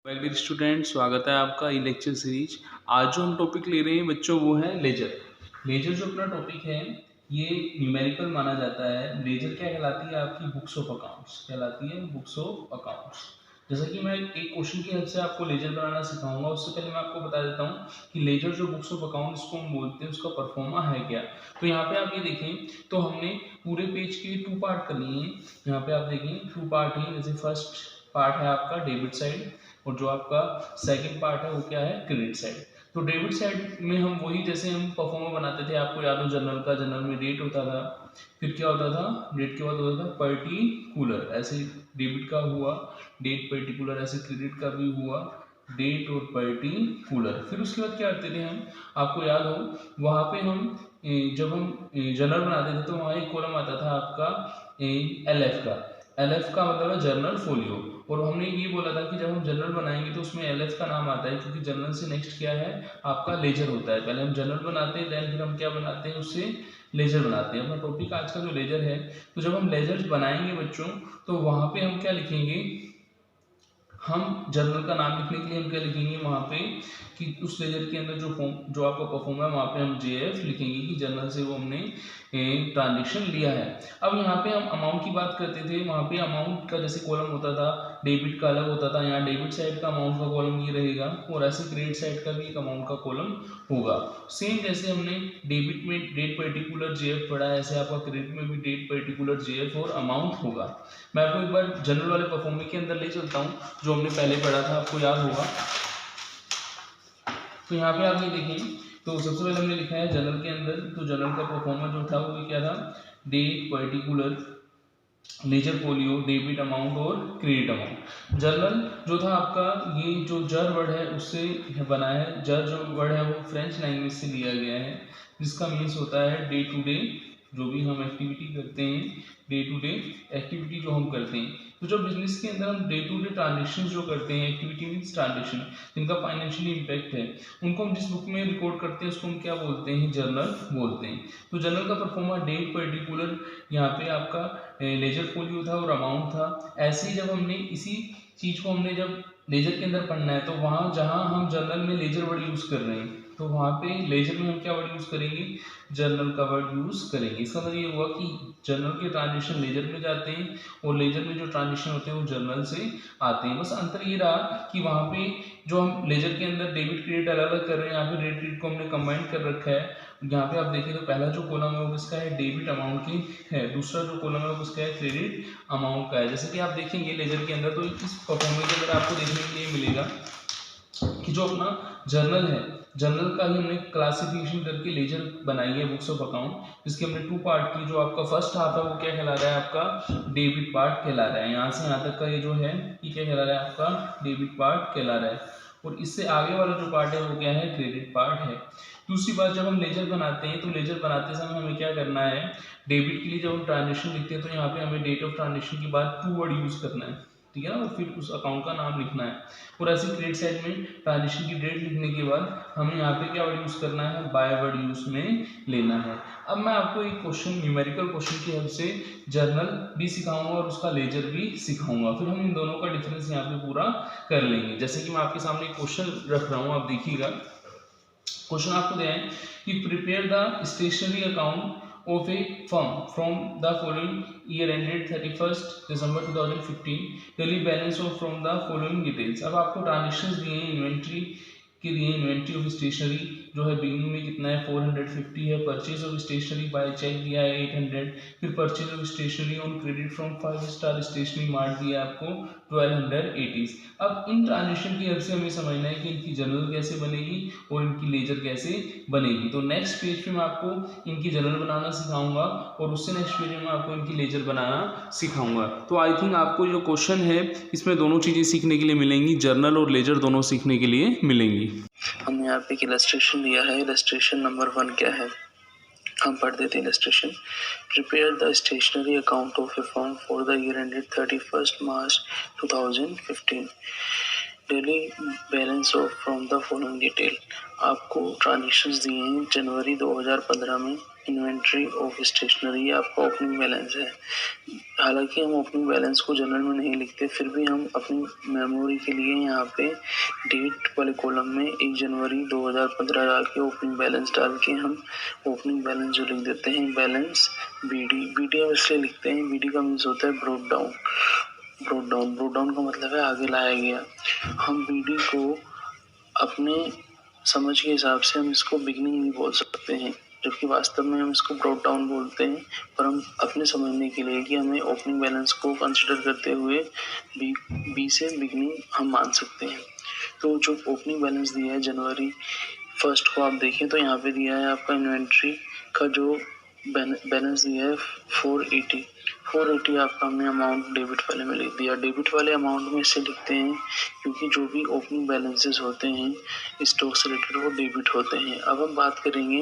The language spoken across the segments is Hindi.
वेल डियर स्टूडेंट, स्वागत है आपका ई लेक्चर सीरीज। आज जो हम टॉपिक ले रहे हैं बच्चों वो है लेजर। लेजर जो अपना टॉपिक है ये न्यूमेरिकल माना जाता है। लेजर क्या कहलाती है? आपकी बुक्स ऑफ अकाउंट्स कहलाती है, बुक्स ऑफ अकाउंट्स। जैसा कि मैं एक क्वेश्चन की हेल्प से आपको लेजर बनाना सिखाऊंगा, उससे पहले मैं आपको बता देता हूँ कि लेजर जो बुक्स ऑफ अकाउंट इसको हम बोलते हैं उसका परफॉर्मा है क्या। तो यहाँ पे आप ये देखें तो हमने पूरे पेज के 2 पार्ट कर लिए हैं। यहाँ पे आप देखें 2 पार्ट है। जैसे फर्स्ट पार्ट है आपका डेबिट साइड और जो आपका सेकंड पार्ट है वो क्या है? Credit side. तो डेबिट साइड में हम वही जैसे हम परफॉर्मा बनाते थे, आपको याद हो जनरल का, जनरल में डेट होता था, फिर क्या होता था, डेट के बाद होता था पर्टिकुलर, ऐसे डेबिट का हुआ डेट पर्टिकुलर, ऐसे क्रेडिट का भी हुआ डेट और पर्टिकुलर। फिर उसके बाद क्या करते थे हम, आपको याद हो वहाँ पे हम जब हम जनरल बनाते थे तो वहाँ एक कॉलम आता था आपका LF का। LF का मतलब है जर्नल फोलियो। और हमने ये बोला था कि जब हम जनरल बनाएंगे तो उसमें LF का नाम आता है, क्योंकि जनरल से नेक्स्ट क्या है आपका लेजर होता है। पहले हम जनरल बनाते हैं, देन फिर हम क्या बनाते हैं, उससे लेजर बनाते हैं। अपना टॉपिक आज का जो लेजर है, तो जब हम लेजर बनाएंगे बच्चों तो वहाँ पे हम क्या लिखेंगे, हम जर्नल का नाम लिखने के लिए हम क्या लिखेंगे वहाँ पे कि उस लेजर के अंदर जो आपका परफॉर्म है वहाँ पे हम JF लिखेंगे कि जर्नल से वो हमने ट्रांजेक्शन लिया है। अब यहाँ पे हम अमाउंट की बात करते थे, वहाँ पे अमाउंट का जैसे कॉलम होता था, डेबिट का अलग होता था, यहाँ डेबिट साइड का अमाउंट का कॉलम ये रहेगा और ऐसे क्रेडिट साइड का भी एक अमाउंट का कॉलम होगा। सेम जैसे हमने डेबिट में डेट पर्टिकुलर JF पढ़ा है, ऐसे आपका क्रेडिट में भी डेट पर्टिकुलर JF और अमाउंट होगा। मैं आपको एक बार जनरल वाले परफॉर्मिंग के अंदर ले चलता हूँ जो हमने पहले पढ़ा था, आपको याद होगा। तो यहाँ पे आप ये देखें तो सबसे पहले हमने लिखा है जनरल के अंदर, तो जनरल का परफॉर्मा जो था वो क्या था, date particular, ledger folio, debit amount और क्रेडिट अमाउंट। जर्नल जो था आपका, ये जो जर वर्ड है उससे बना है। जर जो वर्ड है वो फ्रेंच लैंग्वेज से लिया गया है, जिसका मीन्स होता है डे टू डे, जो भी हम एक्टिविटी करते हैं, डे टू डे एक्टिविटी जो हम करते हैं। तो जो बिजनेस के अंदर हम डे टू डे ट्रांजेक्शन जो करते हैं, एक्टिविटी मीन्स ट्रांजेक्शन, जिनका फाइनेंशियली इम्पैक्ट है, उनको हम जिस बुक में रिकॉर्ड करते हैं उसको हम क्या बोलते हैं, जर्नल बोलते हैं। तो जर्नल का परफॉर्मा डेट पर्टिकुलर, यहाँ पे आपका लेजर फोलियो था और अमाउंट था। ऐसे ही जब हमने इसी चीज को हमने जब लेजर के अंदर पढ़ना है तो वहाँ जहाँ हम जर्नल में लेजर वर्ड यूज कर रहे हैं तो वहाँ पे लेजर में हम क्या वर्ड यूज करेंगे, जर्नल का वर्ड यूज करेंगे। इसका मतलब ये हुआ कि जर्नल के ट्रांजेक्शन लेजर में जाते हैं और लेजर में जो ट्रांजेक्शन होते हैं वो जर्नल से आते हैं। बस अंतर ये रहा कि वहाँ पे जो हम लेजर के अंदर डेबिट क्रेडिट अलग अलग कर रहे हैं, यहाँ पे डेबिट क्रेडिट को हमने कंबाइन कर रखा है। यहाँ पे आप देखें तो पहला जो कॉलम है वो किसका है, डेबिट अमाउंट की है, दूसरा जो कॉलम है वो किसका है, क्रेडिट अमाउंट का है। जैसे कि आप देखेंगे लेजर के अंदर, तो इस परफॉर्मेंस के अंदर आपको देखने के लिए मिलेगा कि जो अपना जर्नल है, जर्नल का ही हमने क्लासिफिकेशन करके लेजर बनाई है बुक्स ऑफ अकाउंट, जिसके हमने 2 पार्ट की। जो आपका फर्स्ट हाफ है वो क्या कहला रहा है, आपका डेबिट पार्ट कहला रहा है। यहाँ से यहाँ तक का ये जो है ये क्या कहला रहा है, आपका डेबिट पार्ट कहला रहा है। और इससे आगे वाला जो पार्ट है वो क्या है, क्रेडिट पार्ट है। दूसरी बात, जब हम लेजर बनाते हैं तो लेजर बनाते समय हमें क्या करना है, डेबिट के लिए जब हम ट्रांजेक्शन लिखते हैं तो यहाँ पे हमें डेट ऑफ ट्रांजेक्शन के बाद 2 वर्ड यूज करना है, ठीक है ना, और फिर उस अकाउंट का नाम लिखना है। और ऐसे क्रेडिट साइड में ट्रांजेक्शन की डेट लिखने के बाद हमें यहाँ पे क्या वर्ड यूज करना है, बाय वर्ड यूज में लेना है। अब मैं आपको एक क्वेश्चन, न्यूमेरिकल क्वेश्चन की हेल्प से जर्नल भी सिखाऊंगा और उसका लेजर भी सिखाऊंगा, फिर हम इन दोनों का डिफरेंस यहाँ पे पूरा कर लेंगे। जैसे कि मैं आपके सामने एक क्वेश्चन रख रहा हूँ, आप देखिएगा। क्वेश्चन आपको दिया है कि prepare the stationery account of a firm from the following year ended 31st December 2015, daily balance of from the following details। अब आपको ट्रांजेक्शंस दिए हैं, इन्वेंट्री के लिए, इन्वेंट्री ऑफ स्टेशनरी जो है बिगिनिंग में कितना है 450 है, purchase of stationery by cheque दिया है 800, फिर purchase of stationery on credit from 5 star stationery mart दिया है आपको 1280। अब इन ट्रांजेक्शन की हेल्प से हमें समझना है कि इनकी जर्नल कैसे बनेगी और इनकी लेजर कैसे बनेगी। तो नेक्स्ट पेज पे मैं आपको इनकी जर्नल बनाना सिखाऊंगा और उससे नेक्स्ट पेज में मैं आपको इनकी लेजर बनाना सिखाऊंगा। तो आई थिंक आपको जो क्वेश्चन है इसमें दोनों चीज़ें सीखने के लिए मिलेंगी, जर्नल और लेजर दोनों सीखने के लिए मिलेंगी। हमने यहाँ पे एक इलस्ट्रेशन दिया है, इलस्ट्रेशन नंबर 1 क्या है हम पढ़ देते हैं। Illustration, prepare the stationery account of a firm for the year ended 31st March 2015, daily balance of from the following detail. आपको ट्रांजेक्शन्स दिए हैं जनवरी 2015 में इन्वेंट्री ऑफ स्टेशनरी, ये आपका ओपनिंग बैलेंस है। हालांकि हम ओपनिंग बैलेंस को जनरल में नहीं लिखते, फिर भी हम अपनी मेमोरी के लिए यहाँ पे डेट वाले कॉलम में 1 जनवरी 2015 डाल के ओपनिंग बैलेंस डाल के हम ओपनिंग बैलेंस जो लिख देते हैं बैलेंस बीडी हम इसलिए लिखते हैं, बीडी का मीन्स होता है ब्रोक डाउन का मतलब है आगे लाया गया। हम बीडी को अपने समझ के हिसाब से हम इसको बिगनिंग भी बोल सकते हैं, जबकि वास्तव में हम इसको ब्रोक डाउन बोलते हैं, पर हम अपने समझने के लिए कि हमें ओपनिंग बैलेंस को कंसिडर करते हुए बी से बिगनिंग हम मान सकते हैं। तो जो ओपनिंग बैलेंस दिया है जनवरी 1 को आप देखें तो यहाँ पे दिया है आपका इन्वेंट्री का जो बैलेंस दिया है 480 आपका हमने अमाउंट डेबिट वाले में लिख दिया। डेबिट वाले अमाउंट में इसे लिखते हैं क्योंकि जो भी ओपनिंग बैलेंसेस होते हैं स्टॉक से रिलेटेड वो डेबिट होते हैं। अब हम बात करेंगे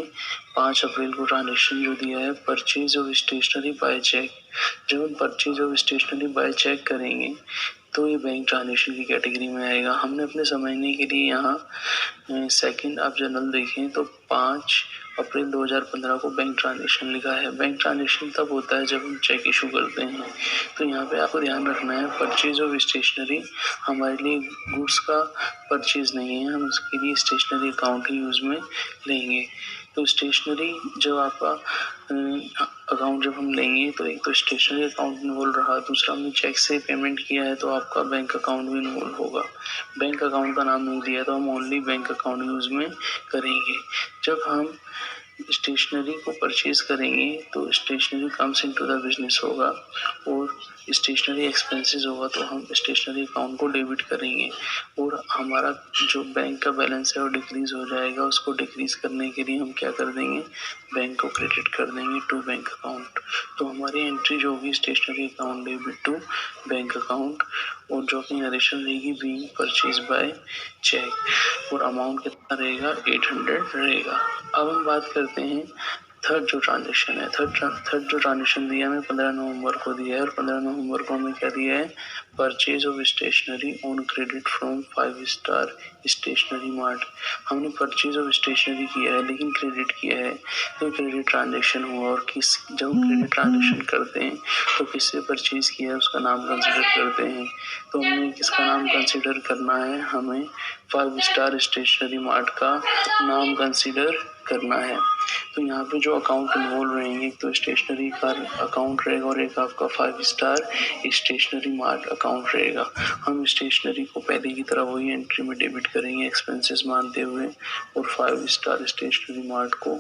5 अप्रैल को ट्रांजेक्शन जो दिया है purchase of stationery by cheque. जब हम purchase of stationery by cheque करेंगे तो ये बैंक ट्रांजेक्शन की कैटेगरी में आएगा। हमने अपने समझने के लिए यहाँ सेकंड आप जनरल देखें तो 5 अप्रैल 2015 को बैंक ट्रांजेक्शन लिखा है। बैंक ट्रांजेक्शन तब होता है जब हम चेक इशू करते हैं। तो यहाँ पे आपको ध्यान रखना है परचेज ऑफ स्टेशनरी हमारे लिए गुड्स का परचेज नहीं है, हम उसके लिए स्टेशनरी अकाउंट ही यूज में लेंगे। तो स्टेशनरी जब आपका अकाउंट जब हम लेंगे तो एक तो स्टेशनरी अकाउंट इन्वॉल्व रहा, दूसरा हमने चेक से पेमेंट किया है तो आपका बैंक अकाउंट भी इन्वॉल्व होगा। बैंक अकाउंट का नाम नहीं दिया तो हम ओनली बैंक अकाउंट यूज में करेंगे। जब हम स्टेशनरी को परचेज करेंगे तो stationery comes into the business होगा और स्टेशनरी एक्सपेंसेस होगा तो हम स्टेशनरी अकाउंट को डेबिट करेंगे और हमारा जो बैंक का बैलेंस है वो डिक्रीज हो जाएगा। उसको डिक्रीज करने के लिए हम क्या कर देंगे, बैंक को क्रेडिट कर देंगे टू बैंक अकाउंट। तो हमारी एंट्री जो होगी stationery account debit to bank account और जो अपनी नरेशन रहेगी बीइंग परचेज बाय चेक और अमाउंट कितना रहेगा 800 रहेगा। अब हम बात करते हैं थर्ड जो ट्रांजेक्शन है। थर्ड जो ट्रांजेक्शन दिया हमें 15 नवंबर को दिया है और 15 नवंबर को हमें क्या दिया है, purchase of stationery on credit from 5 star stationery mart. हमने परचेज ऑफ स्टेशनरी किया है लेकिन क्रेडिट किया है तो क्रेडिट ट्रांजेक्शन हुआ। और जब हम क्रेडिट ट्रांजेक्शन करते हैं तो किससे परचेज किया है उसका नाम कंसिडर करते हैं। तो हमें किसका नाम कंसिडर करना है, हमें 5 स्टार स्टेशनरी मार्ट का नाम कंसिडर करना है। तो यहाँ पे जो अकाउंट इन्वॉल्व रहेंगे एक तो स्टेशनरी का अकाउंट रहेगा और एक आपका 5 स्टार स्टेशनरी मार्ट अकाउंट रहेगा। हम स्टेशनरी को पहले की तरह वही एंट्री में डेबिट करेंगे एक्सपेंसेस मानते हुए और 5 स्टार स्टेशनरी मार्ट को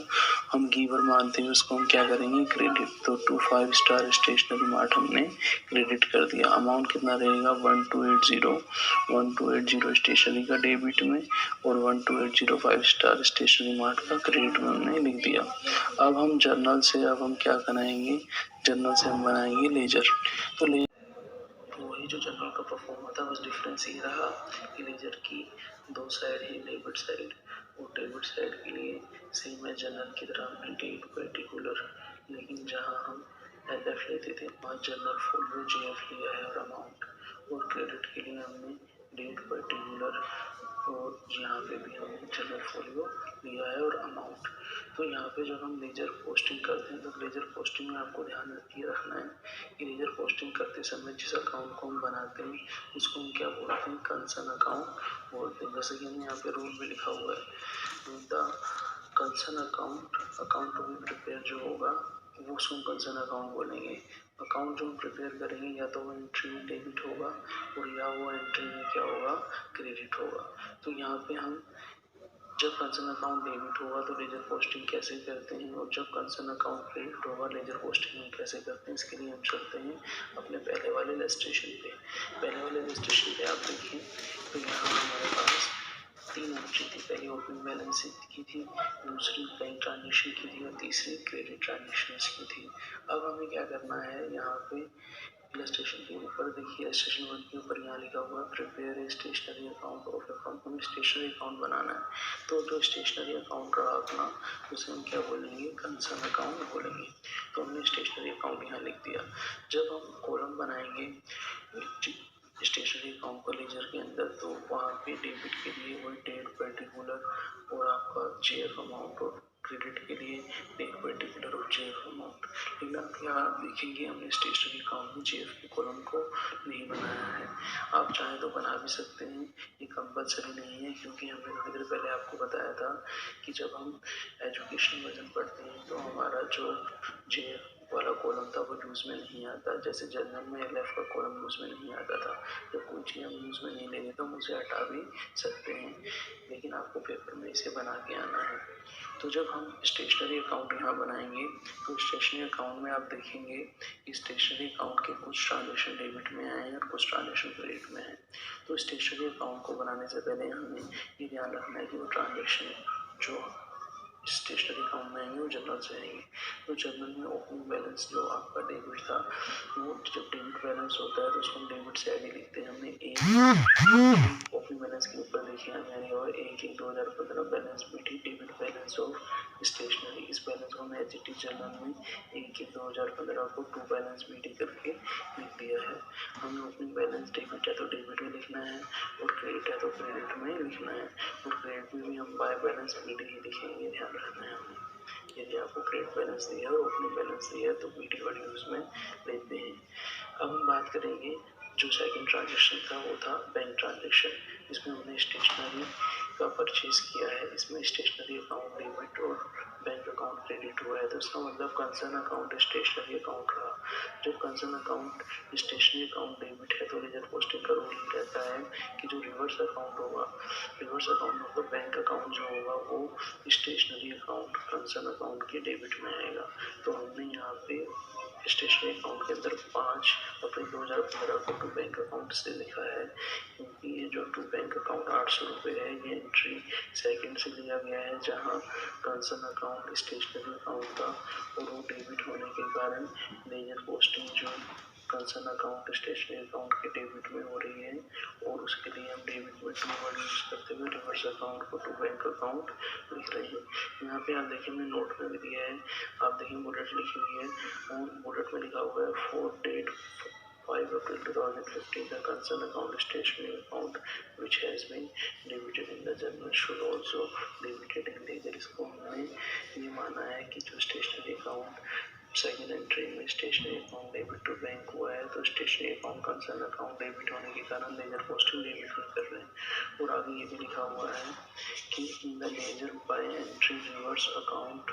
हम गिवर मानते हुए उसको हम क्या करेंगे क्रेडिट। तो टू 5 स्टार स्टेशनरी मार्ट हमने क्रेडिट कर दिया। अमाउंट कितना रहेगा 1280 स्टेशनरी का डेबिट में और 12805 5 स्टार स्टेशनरी मार्ट का क्रेडिट में हमने लिख दिया। अब हम जर्नल से हम क्या बनाएंगे, जर्नल से हम बनाएंगे लेजर। तो वही जो जनरल का परफॉर्मा था बस डिफरेंस ये रहा कि लेजर की 2 साइड है डेबिट साइड और डेबिट साइड के लिए सेम है जनरल की तरह हमने डेट पर्टिकुलर, लेकिन जहाँ हम एफ लेते थे वहाँ जनरल फोलियो जेएफ लिया है और अमाउंट, और क्रेडिट के लिए हमने डेट पर्टिकुलर और यहाँ पे भी हमने जनरल फोलियो लिया है और अमाउंट। तो यहाँ पे जब हम लेजर पोस्टिंग करते हैं तो लेजर पोस्टिंग में आपको ध्यान ये रखना है कि लेजर पोस्टिंग करते समय जिस अकाउंट को हम बनाते हैं उसको हम क्या बोलते हैं, कंसर्न अकाउंट बोलते हैं। जैसे कि हमने यहाँ पे रूल में लिखा हुआ है the concern account to be prepare जो होगा वो उसको कंसर्न अकाउंट बोलेंगे। अकाउंट जो हम प्रिपेयर करेंगे या तो वो एंट्री में डेबिट होगा और या वो एंट्री में क्या होगा क्रेडिट होगा। तो यहाँ पे हम जब कंसर्न अकाउंट डेबिट होगा तो लेजर पोस्टिंग कैसे करते हैं और जब कंसर्न अकाउंट क्रेडिट होगा लेजर पोस्टिंग हम कैसे करते हैं, इसके लिए हम चलते हैं अपने पहले वाले इलस्ट्रेशन पे। पहले वाले इलस्ट्रेशन पे आप देखिए तो यहाँ हमारे पास 3 एंट्री थी, पहली ओपनिंग बैलेंस की थी, दूसरी बैंक ट्रांजेक्शन की थी और तीसरी क्रेडिट ट्रांजेक्शन की थी। अब हमें क्या करना है, यहाँ पे इलस्ट्रेशन के ऊपर देखिए इलस्ट्रेशन 1 के ऊपर यहाँ लिखा हुआ है prepare a stationary account of account. हमें स्टेशनरी अकाउंट बनाना है तो जो स्टेशनरी अकाउंट रहा अपना उसे हम क्या बोलेंगे, कंसर्न अकाउंट बोलेंगे। तो हमने स्टेशनरी अकाउंट यहाँ लिख दिया। जब हम कॉलम बनाएंगे स्टेशनरी अकाउंट को लेजर के अंदर तो वहाँ पे डेबिट के लिए वही डेट पर्टिकुलर और आपका जेएफ अमाउंट और क्रेडिट के लिए डेट पर्टिकुलर और यहाँ आप देखेंगे हमने स्टेशनरी अकाउंट में जेएफ के कॉलम को नहीं बनाया है। आप चाहें तो बना भी सकते हैं, ये कंपलसरी नहीं है, क्योंकि हमने थोड़ी देर पहले आपको बताया था कि जब हम एजुकेशन वर्जन पढ़ते हैं तो हमारा जो जेएफ वाला कॉलम था वो यूज़ में नहीं आता। जैसे जनरल में एलएफ का कॉलम यूज़ में नहीं आता था। जब कोई चीज़ हम यूज़ में नहीं लेंगे तो हम उसे हटा भी सकते हैं, लेकिन आपको पेपर में इसे बना के आना है। तो जब हम स्टेशनरी अकाउंट यहाँ बनाएंगे तो स्टेशनरी अकाउंट में आप देखेंगे कि स्टेशनरी अकाउंट के कुछ ट्रांजेक्शन डेबिट में आए हैं और कुछ ट्रांजेक्शन क्रेडिट में हैं। तो स्टेशनरी अकाउंट को बनाने से पहले हमें ये ध्यान रखना है कि वो ट्रांजेक्शन जो स्टेशनरी अकाउंट में आएंगे वो जनरल से आएंगे। तो जनरल में ओपनिंग बैलेंस जो आपका डेबिट था, वो जब डेबिट बैलेंस होता है तो उसको हम डेबिट साइड ही लिखते हैं। हमने एक ओपनिंग बैलेंस के ऊपर लिखे हमने और 1/1/2015 balance BT debit balance of stationery. इस बैलेंस को हमने एचटी जनरल में 1/1/2015 को टू बैलेंस बीटी करके लिख दिया है। हमें ओपनिंग बैलेंस डेबिट है तो डेबिट में लिखना है और क्रेडिट है तो क्रेडिट में लिखना है, और क्रेडिट में भी हम बाय बैलेंस बीटी ही लिखेंगे, ध्यान रखना है हमें। यदि आपको क्रेडिट बैलेंस दिया और ओपनिंग बैलेंस दिया तो बीटी वर्ड यूज में लेते हैं। अब हम बात करेंगे जो सेकंड ट्रांजेक्शन था वो था बैंक ट्रांजेक्शन। इसमें हमने स्टेशनरी का परचेज किया है। इसमें स्टेशनरी अकाउंट डेबिट और बैंक अकाउंट क्रेडिट हुआ है, तो इसका मतलब कंसर्न अकाउंट स्टेशनरी अकाउंट रहा। जब concern account stationery account debit है तो लेजर पोस्टिंग का रूल ही रहता है कि जो रिवर्स अकाउंट होगा, रिवर्स अकाउंट मतलब बैंक अकाउंट जो होगा वो स्टेशनरी अकाउंट कंसर्न अकाउंट के डेबिट में आएगा। तो हमने यहाँ पे स्टेशनरी अकाउंट के अंदर 5 अप्रैल 2015 को टू बैंक अकाउंट से लिखा है, क्योंकि ये जो टू बैंक अकाउंट 800 रुपये है ये एंट्री सेकंड से लिया गया है, जहाँ कंसर्न अकाउंट स्टेशनरी अकाउंट था और वो डेबिट होने के कारण लेजर पोस्टिंग जो कंसर्न अकाउंट स्टेशनरी अकाउंट के डेबिट में हो रही है, और उसके लिए हम डेबिट में टू वर्ड यूज करते हुए रिवर्स अकाउंट को टू बैंक अकाउंट लिख रहे हैं। यहाँ पे आप देखिए मैंने नोट में भी दिया है, आप देखिए बुलेट लिखी हुई है और बुलेट में लिखा हुआ है 4 date 5 April 2015 the concerned account stationery account which has been debited in the journal should also debited in ledger। इसको हमने ये माना है कि जो स्टेशनरी अकाउंट सेकेंड एंट्री में stationery account debit to bank हुआ है तो stationery account concern account debit होने के कारण लेजर पोस्टिंग डेबिट में कर रहे हैं। और आगे ये भी लिखा हुआ है कि in the ledger by entry reverse account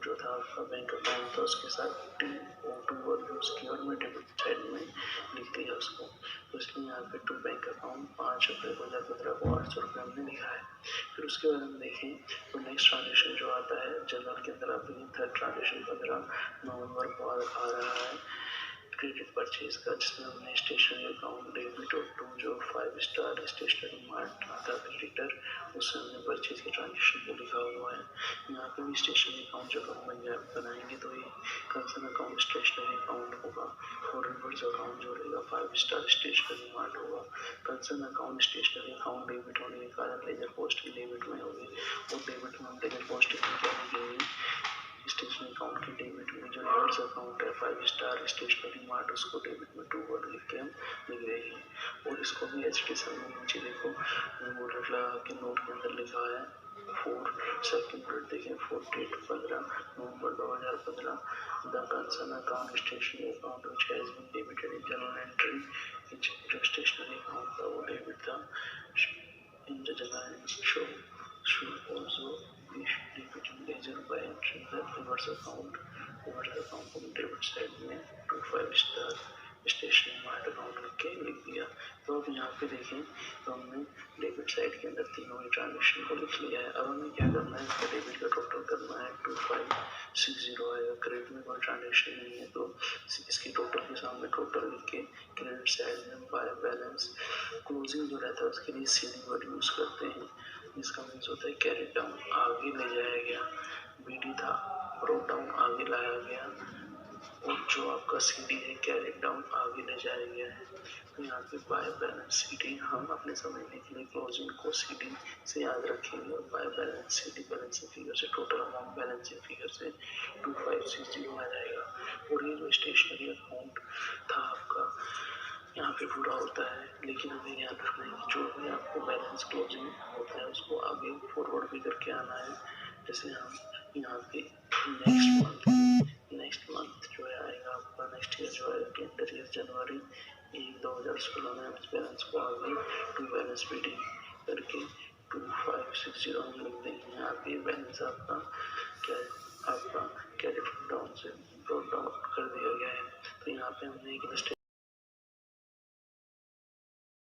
जो था आपका बैंक अकाउंट था उसके साथ TO2 वर्ड यूज किया और मैं डेबिट साइड में लिख दिया उसको। तो इसलिए यहाँ पे टू बैंक अकाउंट 5 अप्रैल 2015 को 800 रुपये हमने लिखा है। फिर उसके बाद हम देखें तो नेक्स्ट ट्रांजेक्शन जो आता है जनरल के अंदर, आप देखिए थर्ड ट्रांजेक्शन 15 नवंबर को आ रहा है क्रेडिट परचेज का, जिसमें हमने स्टेशनरी अकाउंट डेबिट और टू जो 5 स्टार स्टेशनरी मार्ट था क्रेडिटर, उससे हमने परचेज के ट्रांजेक्शन को लिखा हुआ है। यहाँ पे भी स्टेशनरी अकाउंट जब हम बनाएंगे तो ये कंसर्न अकाउंट स्टेशनरी अकाउंट होगा और रिवर्स अकाउंट जो रहेगा 5 स्टार स्टेशनरी मार्ट होगा। Concern account stationery account debit होने के कारण लेजर पोस्टिंग डेबिट में होगी, और डेबिट में हम लेजर पोस्टिंग में क्या लिखेंगे, स्टेशनरी अकाउंट के डेबिट में जो रिवर्स अकाउंट है 5 स्टार स्टेशनरी मार्ट उसको डेबिट में टू वर्ड लिख के हम लिख रहे हैं। और इसको भी एचटी में नीचे देखो बुलेट लगा के नोट के अंदर लिखा है 4 सेकंड बुलेट देखें 4 date 15 November 2015 the concern account stationery account which has been debited in journal entry. जो स्टेशनरी अकाउंट था वो डेबिट था in the journal entry should also be debited ledger by entering the reverse account को डेबिट साइड में 25 स्टार स्टेशनरी मार्ट अकाउंट लिख के लिख दिया। तो अब यहाँ पे देखें तो हमने डेबिट साइड के अंदर तीनों ही ट्रांजेक्शन को लिख लिया है। अब हमें क्या करना है, इसका डेबिट का टोटल करना है 2560 आएगा। क्रेडिट में कोई ट्रांजेक्शन नहीं है तो इसके टोटल के सामने टोटल लिख के क्रेडिट साइड में बाय बैलेंस क्लोजिंग जो रहता है उसके लिए CD वर्ड यूज करते हैं, जिसका मीन्स होता है कैरी डाउन आगे ले जाया गया, BD था ब्रोट डाउन आगे लाया गया, और जो आपका CD है कैरी डाउन आगे ले जाया गया है। तो यहाँ पे बाय बैलेंस CD हम अपने समझने के लिए क्लोजिंग को CD से याद रखेंगे और by balance CD balancing figure से टोटल अमाउंट बैलेंसिंग फिगर से 2560 आ जाएगा। और ये जो स्टेशनरी अकाउंट था आपका यहाँ पे पूरा होता है, लेकिन हमें ध्यान रखना है कि जो भी आपको बैलेंस क्लोजिंग होता है उसको आगे फॉरवर्ड भी करके आना है। जैसे हम यहाँ पे नेक्स्ट मंथ नेक्स्ट मंथ जो है आएगा आपका, नेक्स्ट ईयर जो है कैलेंडर ईयर जनवरी 1 2016 में हमें बैलेंस को आगे टू बैलेंस रीडिंग करके 2560 हम लिख देंगे। यहाँ पे बैलेंस आपका क्या है, आपका कैरेट डाउन से ब्रॉट डाउन कर दिया गया है। तो यहाँ पे हमने एक